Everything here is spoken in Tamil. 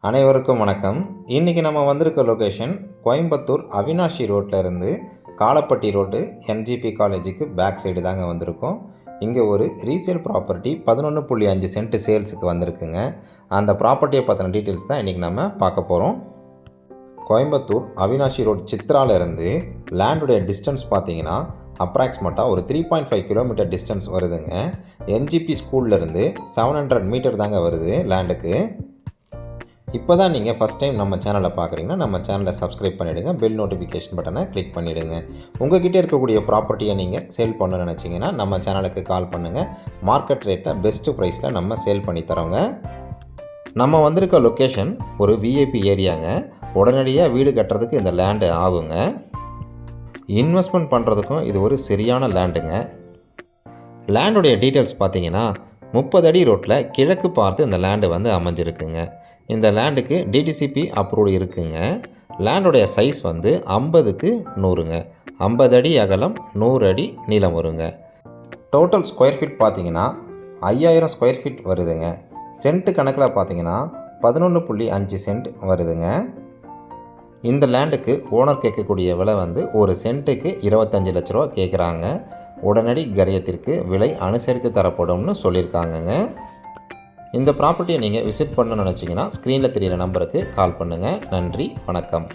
அனைவருக்கும் வணக்கம். இன்றைக்கி நம்ம வந்திருக்க லொக்கேஷன் கோயம்புத்தூர் அவினாஷி ரோட்டில் இருந்து காலப்பட்டி ரோடு என்ஜிபி காலேஜுக்கு பேக் சைடு தாங்க வந்திருக்கோம். இங்கே ஒரு ரீசேல் ப்ராப்பர்ட்டி 11.5 சென்ட் சேல்ஸுக்கு வந்திருக்குங்க. அந்த ப்ராப்பர்ட்டியை பற்றின டீட்டெயில்ஸ் தான் இன்றைக்கி நம்ம பார்க்க போகிறோம். கோயம்புத்தூர் அவினாஷி ரோடு சித்ராலேருந்து லேண்டுடைய டிஸ்டன்ஸ் பார்த்தீங்கன்னா அப்ராக்சிமேட்டாக ஒரு 3.5 கிலோமீட்டர் டிஸ்டன்ஸ் வருதுங்க. என்ஜிபி ஸ்கூல்லேருந்து 700 மீட்டர் தாங்க வருது லேண்டுக்கு. இப்போ தான் நீங்கள் ஃபஸ்ட் டைம் நம்ம சேனலை பார்க்குறீங்கன்னா நம்ம சேனலை சப்ஸ்கிரைப் பண்ணிவிடுங்க. பெல் நோட்டிஃபிகேஷன் பட்டனை கிளிக் பண்ணிவிடுங்க. உங்கள்கிட்ட இருக்கக்கூடிய ப்ராப்பர்ட்டியை நீங்கள் சேல் பண்ண நினச்சிங்கன்னா நம்ம சேனலுக்கு கால் பண்ணுங்கள். மார்க்கெட் ரேட்டில் பெஸ்ட்டு ப்ரைஸில் நம்ம சேல் பண்ணி தரோங்க. நம்ம வந்திருக்க லொக்கேஷன் ஒரு விஐபி ஏரியாங்க. உடனடியாக வீடு கட்டுறதுக்கு இந்த லேண்டு ஆகுங்க. இன்வெஸ்ட்மெண்ட் பண்ணுறதுக்கும் இது ஒரு சரியான லேண்டுங்க. லேண்டுடைய டீட்டெயில்ஸ் பார்த்தீங்கன்னா 30 அடி ரோட்டில் கிழக்கு பார்த்து இந்த லேண்டு வந்து அமைஞ்சிருக்குங்க. இந்த லேண்டுக்கு டிடிசிபி அப்ரூவ்டு இருக்குங்க. லேண்டுடைய சைஸ் வந்து 50க்கு 100ங்க. 50 அடி அகலம், 100 அடி நீளம் வருங்க. டோட்டல் ஸ்கொயர் ஃபீட் பார்த்தீங்கன்னா 5000 ஸ்கொயர் ஃபீட் வருதுங்க. சென்ட்டு கணக்கில் பார்த்தீங்கன்னா 11.5 சென்ட் வருதுங்க. இந்த லேண்டுக்கு ஓனர் கேட்கக்கூடிய விலை வந்து ஒரு சென்ட்டுக்கு 25 லட்ச ரூபா கேட்குறாங்க. உடனடி கரியத்திற்கு விலை அனுசரித்து தரப்படும்னு சொல்லியிருக்காங்கங்க. இந்த ப்ராப்பர்ட்டியை நீங்கள் விசிட் பண்ணணும்னு நினச்சிங்கன்னா ஸ்க்ரீனில் தெரிகிற நம்பருக்கு கால் பண்ணுங்கள். நன்றி, வணக்கம்.